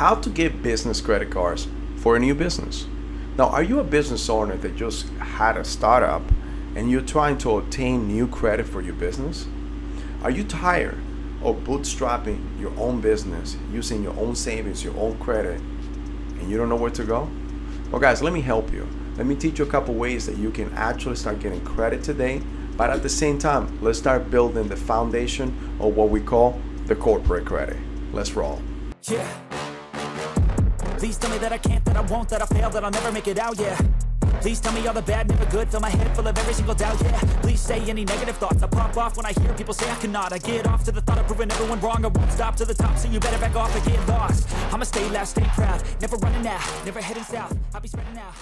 how to get business credit cards for a new business. Now, are you a business owner that just had a startup and you're trying to obtain new credit for your business? Are you tired of bootstrapping your own business, using your own savings, your own credit, and you don't know where to go? Well, guys, let me help you. Let me teach you a couple ways that you can actually start getting credit today, but at the same time, let's start building the foundation of what we call the corporate credit. Let's roll. Yeah. Please tell me that I can't, that I won't, that I fail, that I'll never make it out, yeah. Please tell me all the bad, never good, fill my head full of every single doubt, yeah. Please say any negative thoughts, I pop off when I hear people say I cannot. I get off to the thought of proving everyone wrong, I won't stop to the top, so you better back off and get lost. I'ma stay loud, stay proud, never running out, never heading south, I'll be spreading out.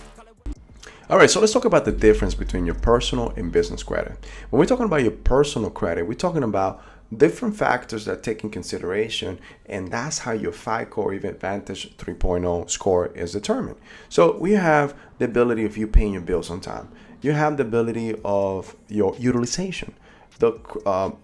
All right, so let's talk about the difference between your personal and business credit. When we're talking about your personal credit, we're talking about different factors that take in consideration, and that's how your FICO or even Vantage 3.0 score is determined. So we have the ability of you paying your bills on time. You have the ability of your utilization, the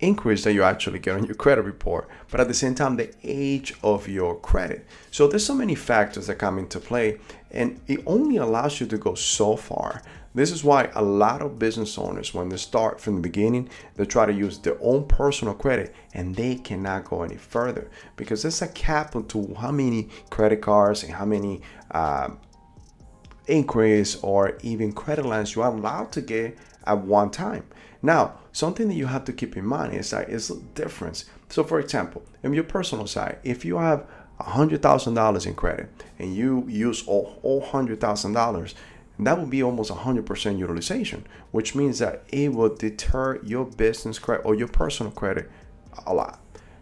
increase that you actually get on your credit report, but at the same time, the age of your credit. So there's so many factors that come into play, and it only allows you to go so far. This is why a lot of business owners, when they start from the beginning, they try to use their own personal credit and they cannot go any further because there's a cap to how many credit cards and how many inquiries or even credit lines you're allowed to get at one time. Now, something that you have to keep in mind is that it's a difference. So for example, on your personal side, if you have $100,000 in credit and you use all $100,000, that would be almost 100% utilization, which means that it will deter your business credit or your personal credit a lot.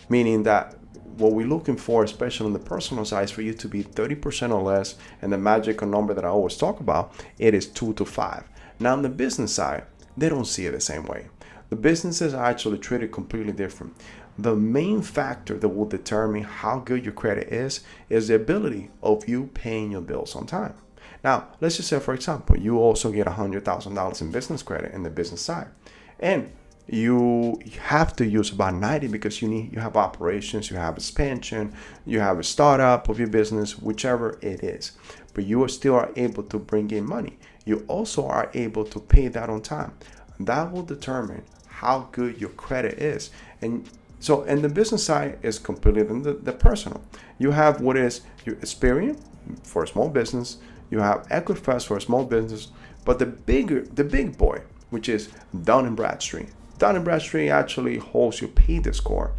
Meaning that what we're looking for, especially on the personal side, is for you to be 30% or less, and the magical number that I always talk about, it is 2 to 5. Now on the business side, they don't see it the same way. The businesses are actually treated completely different. The main factor that will determine how good your credit is the ability of you paying your bills on time. Now, let's just say, for example, you also get $100,000 in business credit in the business side, and you have to use about 90 because you have operations, you have expansion, you have a startup of your business, whichever it is, but you still are able to bring in money. You also are able to pay that on time. That will determine how good your credit is. And so, and the business side is completely the personal. You have what is your Experian for a small business. You have Equifax for a small business, but the big boy, which is Dun & Bradstreet. Dun & Bradstreet actually holds your payday score,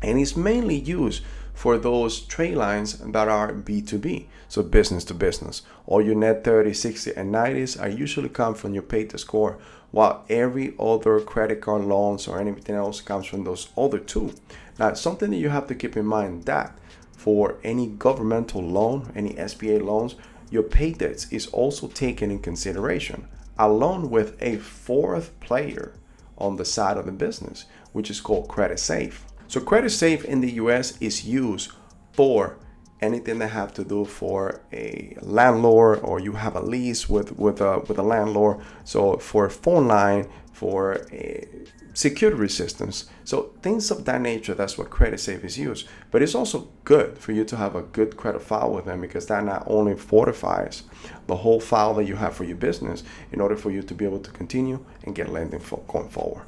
and it's mainly used for those trade lines that are B2B, so business to business. All your net 30, 60, and 90s are usually come from your payday score, while every other credit card loans or anything else comes from those other two. Now, something that you have to keep in mind that for any governmental loan, any SBA loans, your pay debts is also taken in consideration, along with a fourth player on the side of the business, which is called Credit Safe. So Credit Safe in the US is used for anything that have to do for a landlord, or you have a lease with a landlord. So for a phone line, for a security systems, so things of that nature. That's what Credit Safe is used. But it's also good for you to have a good credit file with them, because that not only fortifies the whole file that you have for your business in order for you to be able to continue and get lending going forward.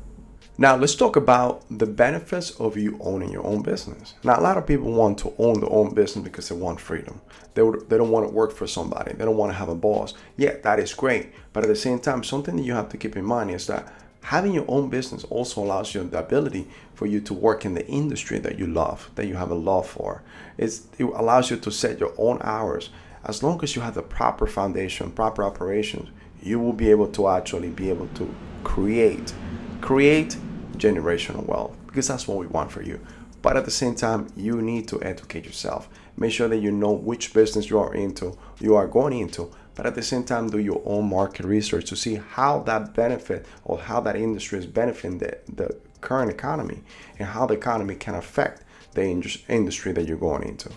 Now, let's talk about the benefits of you owning your own business. Now, a lot of people want to own their own business because they want freedom. They don't want to work for somebody. They don't want to have a boss. Yeah, that is great. But at the same time, something that you have to keep in mind is that having your own business also allows you the ability for you to work in the industry that you love, that you have a love for. It allows you to set your own hours. As long as you have the proper foundation, proper operations, you will be able to actually be able to create generational wealth, because that's what we want for you. But at the same time, you need to educate yourself. Make sure that you know which business you are going into, but at the same time, do your own market research to see how that benefit or how that industry is benefiting the current economy, and how the economy can affect the industry that you're going into.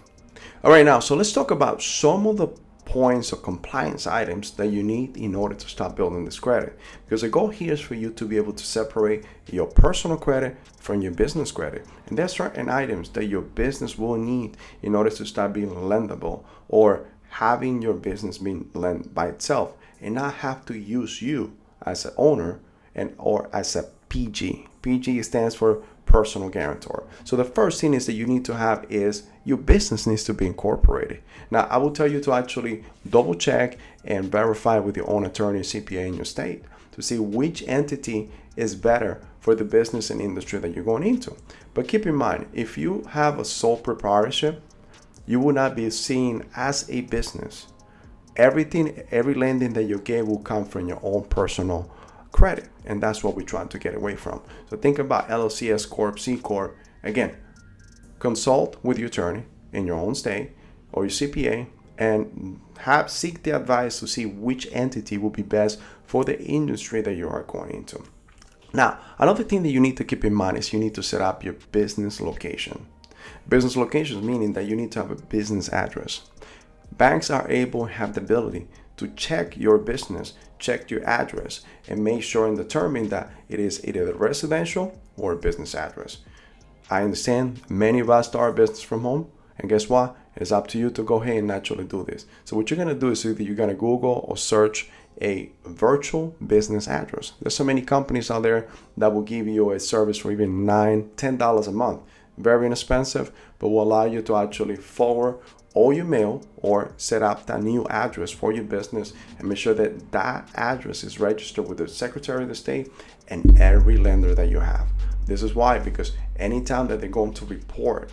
All right, now, so let's talk about some of the points or compliance items that you need in order to start building this credit. Because the goal here is for you to be able to separate your personal credit from your business credit. And there's certain items that your business will need in order to start being lendable, or having your business being lent by itself and not have to use you as an owner and or as a PG. PG stands for personal guarantor. So the first thing is that you need to have is your business needs to be incorporated. Now, I will tell you to actually double check and verify with your own attorney, CPA in your state, to see which entity is better for the business and industry that you're going into. But keep in mind, if you have a sole proprietorship, you will not be seen as a business. Every lending that you get will come from your own personal credit, and that's what we're trying to get away from. So think about LLC, S Corp, C Corp. Again, consult with your attorney in your own state or your CPA and seek the advice to see which entity will be best for the industry that you are going into. Now, another thing that you need to keep in mind is you need to set up your business location. Business locations meaning that you need to have a business address. Banks are able and have the ability to check your business, check your address, and make sure and determine that it is either a residential or a business address. I understand many of us start a business from home, and guess what? It's up to you to go ahead and actually do this. So what you're gonna do is either you're gonna Google or search a virtual business address. There's so many companies out there that will give you a service for even $9, $10 a month. Very inexpensive, but will allow you to actually forward all your mail or set up that new address for your business and make sure that that address is registered with the Secretary of the State and every lender that you have. This is why, because anytime that they're going to report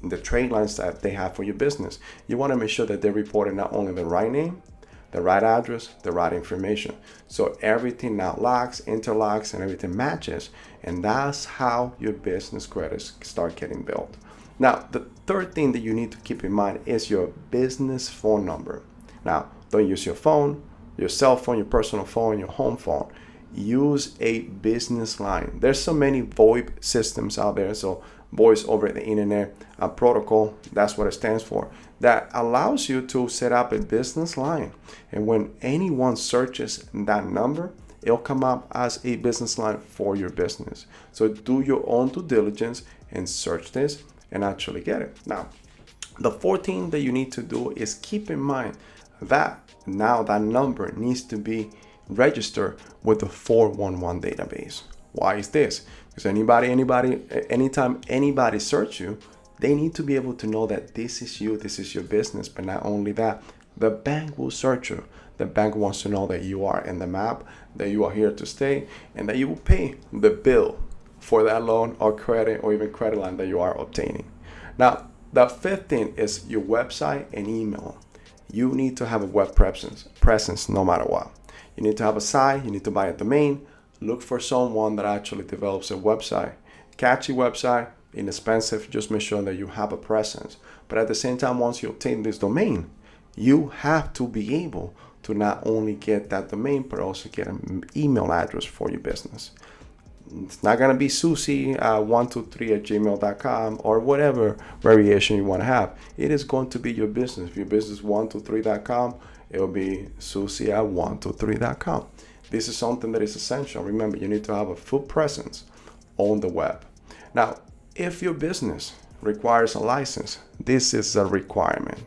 the trade lines that they have for your business, you want to make sure that they're reporting not only the right name, the right address, the right information. So everything now locks, interlocks, and everything matches. And that's how your business credits start getting built. Now, the third thing that you need to keep in mind is your business phone number. Now, don't use your phone, your cell phone, your personal phone, your home phone. Use a business line. There's so many VoIP systems out there. So voice over the internet protocol, that's what it stands for. That allows you to set up a business line. And when anyone searches that number, it'll come up as a business line for your business. So do your own due diligence and search this and actually get it. Now, the fourth thing that you need to do is keep in mind that now that number needs to be registered with the 411 database. Why is this? Because anytime anybody search you, they need to be able to know that this is you, this is your business. But not only that, the bank will search you. The bank wants to know that you are in the map, that you are here to stay, and that you will pay the bill for that loan or credit or even credit line that you are obtaining. Now, the fifth thing is your website and email. You need to have a web presence no matter what. You need to have a site, you need to buy a domain. Look for someone that actually develops a website. Catchy website, inexpensive, just make sure that you have a presence. But at the same time, once you obtain this domain, you have to be able to not only get that domain, but also get an email address for your business. It's not going to be susie123@gmail.com or whatever variation you want to have. It is going to be your business. If your business 123.com, it will be susie@123.com. This is something that is essential. Remember, you need to have a full presence on the web. Now, if your business requires a license, this is a requirement.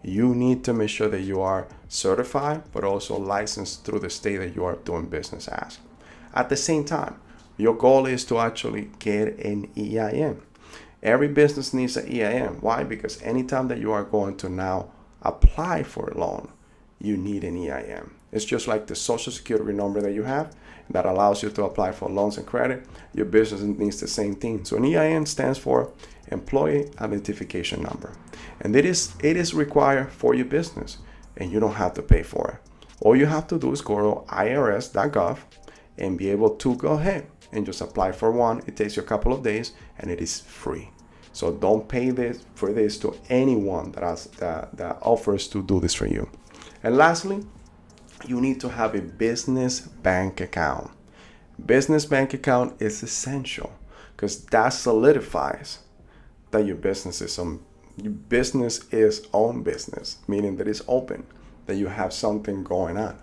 You need to make sure that you are certified, but also licensed through the state that you are doing business as. At the same time, your goal is to actually get an EIN. Every business needs an EIN. Why? Because anytime that you are going to now apply for a loan, you need an EIN. It's just like the social security number that you have that allows you to apply for loans and credit. Your business needs the same thing. So an EIN stands for Employee Identification Number. And it is required for your business, and you don't have to pay for it. All you have to do is go to irs.gov and be able to go ahead and just apply for one. It takes you a couple of days and it is free. So don't pay for this to anyone that offers to do this for you. And lastly, you need to have a business bank account. Business bank account is essential because that solidifies that your business is own business, meaning that it's open. that you have something going on.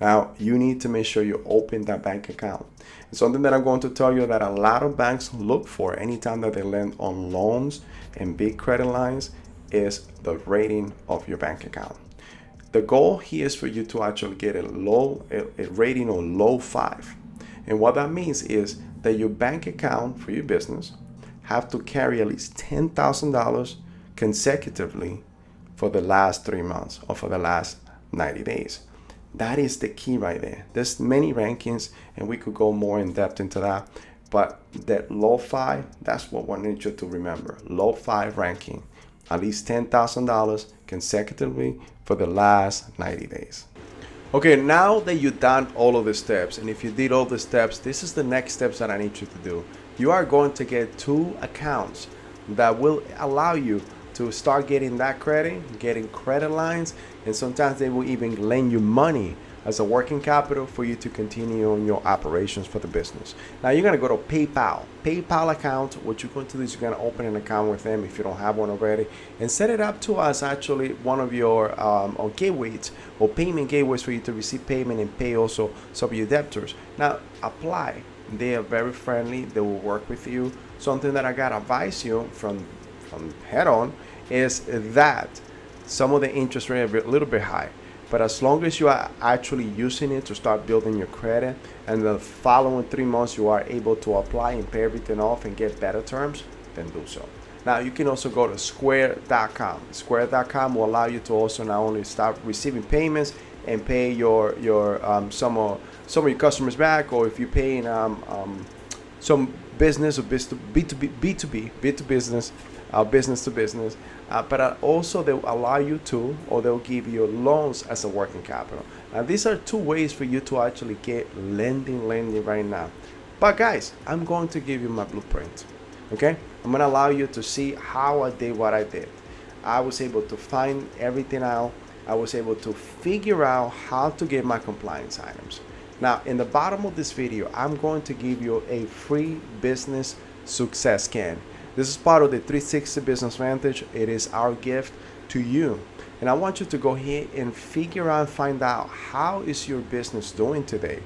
Now, you need to make sure you open that bank account. And something that I'm going to tell you that a lot of banks look for anytime that they lend on loans and big credit lines is the rating of your bank account. The goal here is for you to actually get a rating of low 5. And what that means is that your bank account for your business have to carry at least $10,000 consecutively for the last 3 months or for the last 90 days. That is the key right there. There's many rankings and we could go more in depth into that, but that low 5, that's what we need you to remember. Low 5 ranking, at least $10,000 consecutively for the last 90 days. Okay, now that you've done all of the steps, and if you did all the steps, this is the next steps that I need you to do. You are going to get 2 accounts that will allow you to start getting that credit, getting credit lines, and sometimes they will even lend you money as a working capital for you to continue on your operations for the business. Now you're gonna go to PayPal account. What you're going to do is you're gonna open an account with them if you don't have one already, and set it up to us actually one of your gateways or payment gateways for you to receive payment and pay also some of your debtors. Now apply. They are very friendly. They will work with you. Something that I gotta advise you from head on is that some of the interest rate are a little bit high. But as long as you are actually using it to start building your credit, and the following 3 months you are able to apply and pay everything off and get better terms, then do so. Now you can also go to square.com. Square.com will allow you to also not only start receiving payments and pay your some of your customers back, or if you're paying some business or B2B business, business to business, but also they'll allow you to, or they'll give you loans as a working capital. Now these are 2 ways for you to actually get lending right now. But guys, I'm going to give you my blueprint. Okay, I'm going to allow you to see how I did what I did. I was able to find everything out. I was able to figure out how to get my compliance items. Now in the bottom of this video, I'm going to give you a free business success scan. This is part of the 360 Business Vantage. It is our gift to you. And I want you to go here and figure out, find out how is your business doing today?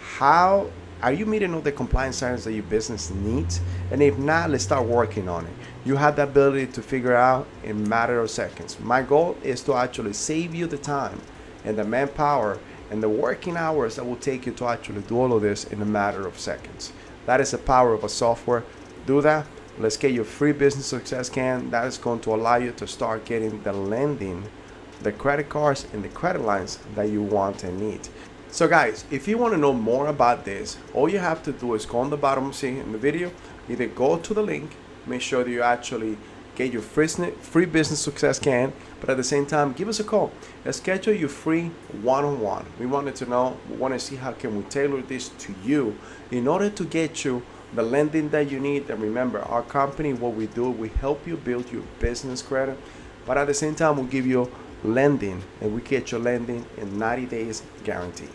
How are you meeting all the compliance items that your business needs? And if not, let's start working on it. You have the ability to figure out in a matter of seconds. My goal is to actually save you the time and the manpower and the working hours that will take you to actually do all of this in a matter of seconds. That is the power of a software. Do that. Let's get your free business success scan. That is going to allow you to start getting the lending, the credit cards, and the credit lines that you want and need. So guys, if you want to know more about this, all you have to do is go on the bottom, see in the video, either go to the link, make sure that you actually get your free business success scan, but at the same time, give us a call. Let's schedule your free one-on-one. We wanted to know, we want to see how can we tailor this to you in order to get you the lending that you need. And remember, our company, what we do, we help you build your business credit, but at the same time, we'll give you lending, and we get your lending in 90 days guarantee.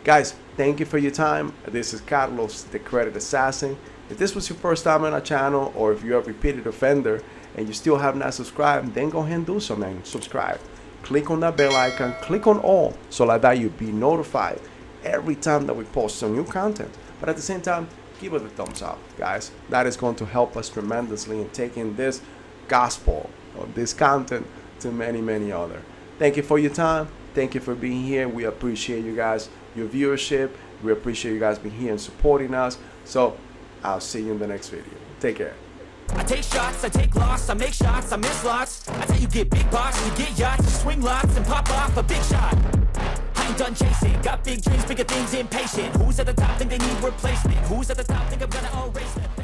Guys, thank you for your time. This is Carlos, the Credit Assassin. If this was your first time on our channel, or if you're a repeated offender and you still have not subscribed, then go ahead and do so, man. Subscribe. Click on that bell icon, click on all, so like that you'll be notified every time that we post some new content. But at the same time, give it a thumbs up, guys. That is going to help us tremendously in taking this gospel or this content to many, many others. Thank you for your time. Thank you for being here. We appreciate you guys, your viewership. We appreciate you guys being here and supporting us. So I'll see you in the next video. Take care. I take shots, I take loss, I make shots, I miss lots. That's how you get big bucks, you get yachts, you swing lots and pop off a big shot. I ain't done chasing, got big dreams, bigger things, impatient. Who's at the top think they need replacement? Who's at the top think I'm gonna erase them?